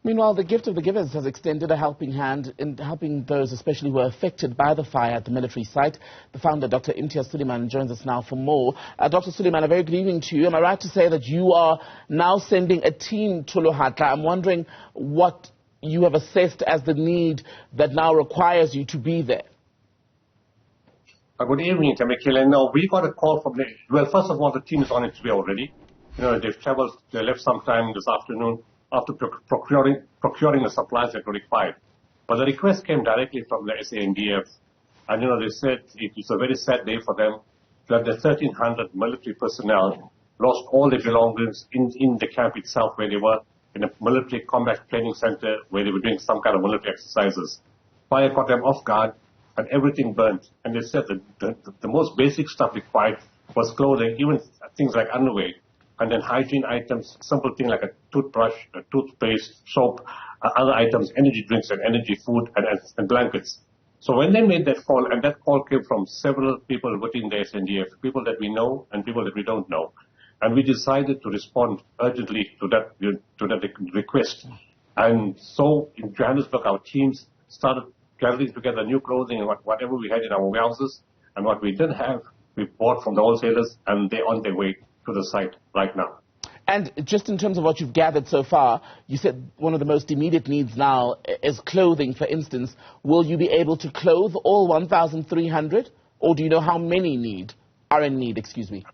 Meanwhile, the Gift of the Givers has extended a helping hand in helping those especially who are affected by the fire at the military site. The founder, Dr Imtiaz Sooliman, joins us now for more. Dr Sooliman, a very good evening to you. Am I right to say that you are now sending a team to Lohatla? I'm wondering what you have assessed as the need that now requires you to be there. Good evening, Tamikil. No, we got a call from well, first of all, the team is on its way already. They've traveled, they left sometime this afternoon after procuring the supplies that were required. But the request came directly from the SANDF. And, they said it was a very sad day for them that the 1,300 military personnel lost all their belongings in the camp itself where they were, in a military combat training center where they were doing some kind of military exercises. Fire caught them off guard and everything burnt. And they said that the most basic stuff required was clothing, even things like underwear. And then hygiene items, simple things like a toothbrush, a toothpaste, soap, other items, energy drinks and energy food and blankets. So when they made that call, and that call came from several people within the SNDF, people that we know and people that we don't know. And we decided to respond urgently to that request. And so in Johannesburg, our teams started gathering together new clothing and whatever we had in our warehouses. And what we didn't have, we bought from the wholesalers, and they're on their way to the site right now. And just in terms of what you've gathered so far, you said one of the most immediate needs now is clothing, for instance. Will you be able to clothe all 1,300? Or do you know how many are in need, excuse me?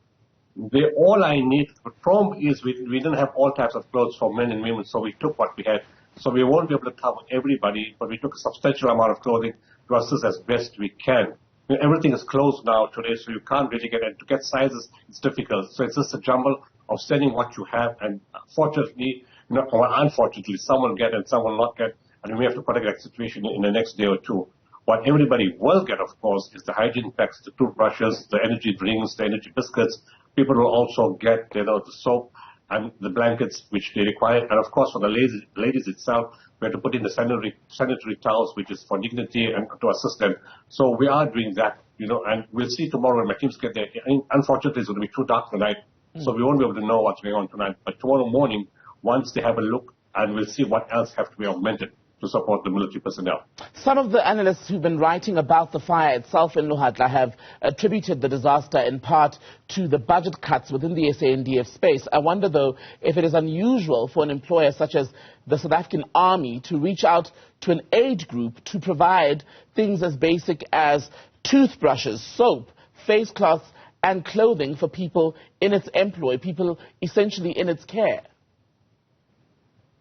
They're all I need. The problem is we didn't have all types of clothes for men and women, so we took what we had. So we won't be able to cover everybody, but we took a substantial amount of clothing to assist as best we can. Everything is closed now today, so you can't really get it. To get sizes, it's difficult. So it's just a jumble of sending what you have, and fortunately, or unfortunately, some will get and some will not get, and we have to correct that situation in the next day or two. What everybody will get, of course, is the hygiene packs, the toothbrushes, the energy drinks, the energy biscuits. People will also get, the soap and the blankets which they require. And of course, for the ladies itself, we have to put in the sanitary towels, which is for dignity and to assist them. So we are doing that, and we'll see tomorrow when my teams get there. Unfortunately, it's going to be too dark tonight, so we won't be able to know what's going on tonight. But tomorrow morning, once they have a look, and we'll see what else have to be augmented to support the military personnel. Some of the analysts who've been writing about the fire itself in Lohatla have attributed the disaster in part to the budget cuts within the SANDF space. I wonder, though, if it is unusual for an employer such as the South African Army to reach out to an aid group to provide things as basic as toothbrushes, soap, face cloths and clothing for people in its employ, people essentially in its care.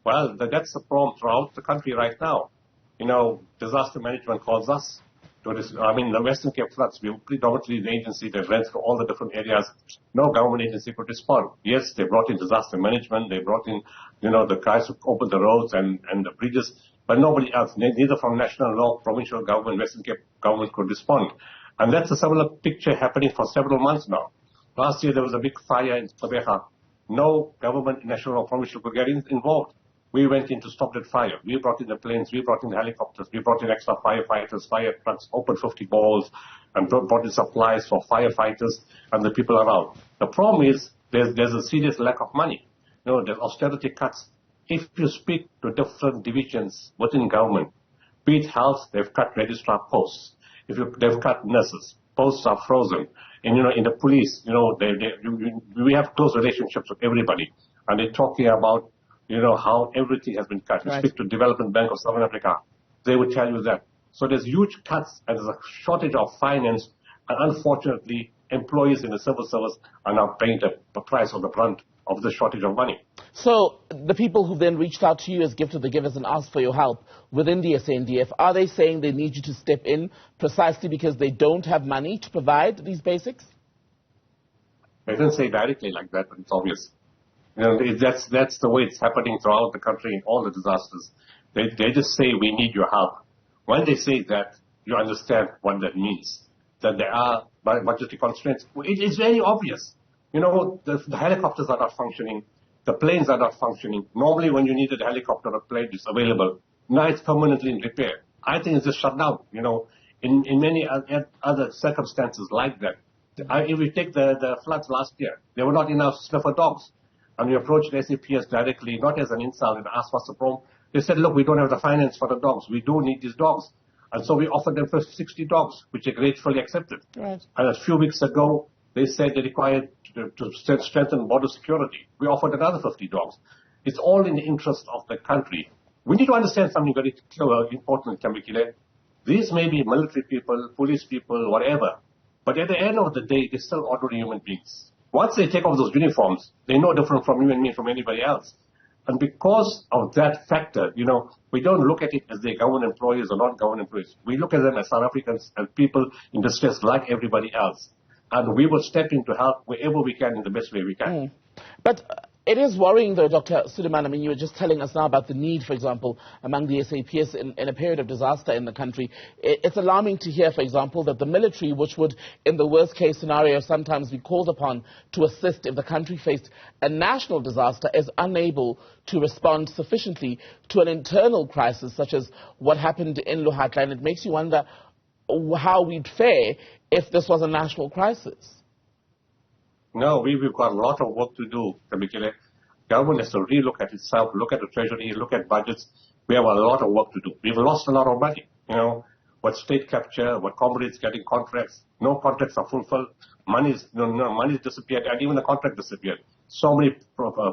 Well, that's the problem throughout the country right now. Disaster management calls us to this. The Western Cape floods, we were predominantly the agency that ran through all the different areas. No government agency could respond. Yes, they brought in disaster management. They brought in, the guys who opened the roads and the bridges, but nobody else, neither from national law, provincial government, Western Cape government could respond. And that's a similar picture happening for several months now. Last year, there was a big fire in Sabeha. No government, national or provincial could get involved. We went in to stop that fire. We brought in the planes, we brought in the helicopters, we brought in extra firefighters, fire trucks, opened 50 balls, and brought in supplies for firefighters and the people around. The problem is there's a serious lack of money. There's austerity cuts. If you speak to different divisions within government, be it health, they've cut registrar posts. They've cut nurses, posts are frozen. And, in the police, we have close relationships with everybody. And they're talking about how everything has been cut. You speak to Development Bank of Southern Africa, they will tell you that. So there's huge cuts and there's a shortage of finance, and unfortunately, employees in the civil service are now paying the price of the brunt of the shortage of money. So the people who then reached out to you as Gift of the Givers and asked for your help within the SANDF, are they saying they need you to step in precisely because they don't have money to provide these basics? They didn't say directly like that, but it's obvious. That's the way it's happening throughout the country in all the disasters. They just say, we need your help. When they say that, you understand what that means. That there are budgetary constraints. It's very obvious. The helicopters are not functioning. The planes are not functioning. Normally when you needed a helicopter or plane, it's available. Now it's permanently in repair. I think it's just shut down, in many other circumstances like that. If we take the floods last year, there were not enough sniffer dogs. And we approached SAPS directly, not as an insult, and asked what's the problem. They said, look, we don't have the finance for the dogs. We do need these dogs. And so we offered them first 60 dogs, which they gratefully accepted. Right. And a few weeks ago, they said they required to strengthen border security. We offered another 50 dogs. It's all in the interest of the country. We need to understand something very important, Kambikile. These may be military people, police people, whatever. But at the end of the day, they're still ordinary human beings. Once they take off those uniforms, they're no different from you and me, from anybody else. And because of that factor, we don't look at it as they're government employees or not government employees. We look at them as South Africans and people in distress like everybody else. And we will step in to help wherever we can in the best way we can. But it is worrying, though, Dr. Sooliman. I mean, you were just telling us now about the need, for example, among the SAPS in a period of disaster in the country. It's alarming to hear, for example, that the military, which would, in the worst-case scenario, sometimes be called upon to assist if the country faced a national disaster, is unable to respond sufficiently to an internal crisis, such as what happened in Lohatla. And it makes you wonder how we'd fare if this was a national crisis. No, we've got a lot of work to do, Kamikile. Government has to relook at itself, look at the treasury, look at budgets. We have a lot of work to do. We've lost a lot of money. What state capture, what comrades getting contracts. No contracts are fulfilled. Money's disappeared, and even the contract disappeared. So many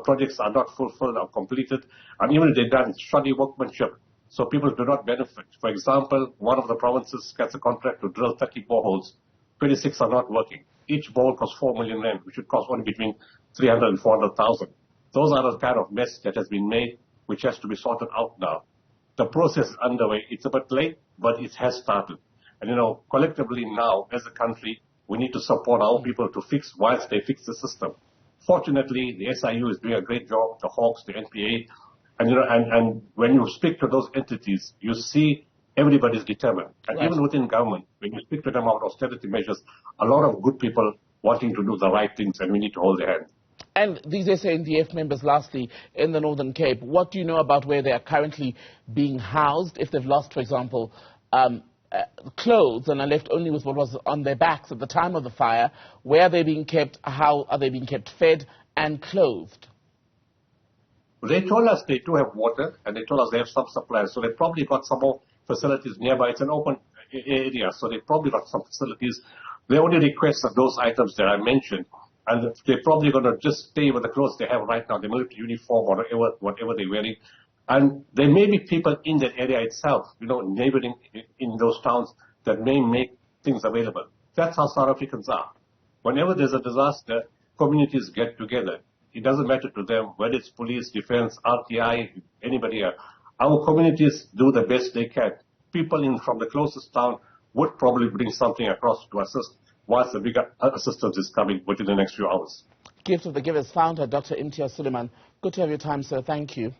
projects are not fulfilled or completed, and even if they're done, it's shoddy workmanship. So people do not benefit. For example, one of the provinces gets a contract to drill 30 boreholes. 26 are not working. Each borehole costs 4 million rand, which would cost only between 300 and 400,000. Those are the kind of mess that has been made, which has to be sorted out now. The process is underway. It's a bit late, but it has started. And collectively now, as a country, we need to support our people to fix whilst they fix the system. Fortunately, the SIU is doing a great job, the Hawks, the NPA, and when you speak to those entities, you see everybody's determined. And even within government, when you speak to them about austerity measures, a lot of good people wanting to do the right things, and we need to hold their hand. And these SANDF members, lastly, in the Northern Cape, what do you know about where they are currently being housed? If they've lost, for example, clothes and are left only with what was on their backs at the time of the fire, where are they being kept? How are they being kept fed and clothed? They told us they do have water, and they told us they have some supplies. So they probably got some more facilities nearby. It's an open area, so they probably got some facilities. They only request those items that I mentioned, and they're probably going to just stay with the clothes they have right now, the military uniform or whatever they're wearing. And there may be people in that area itself, neighboring in those towns that may make things available. That's how South Africans are. Whenever there's a disaster, communities get together. It doesn't matter to them whether it's police, defense, RTI, anybody else. Our communities do the best they can. People from the closest town would probably bring something across to assist whilst the bigger assistance is coming within the next few hours. Gift of the Givers founder, Dr. Imtiaz Sooliman. Good to have your time, sir. Thank you.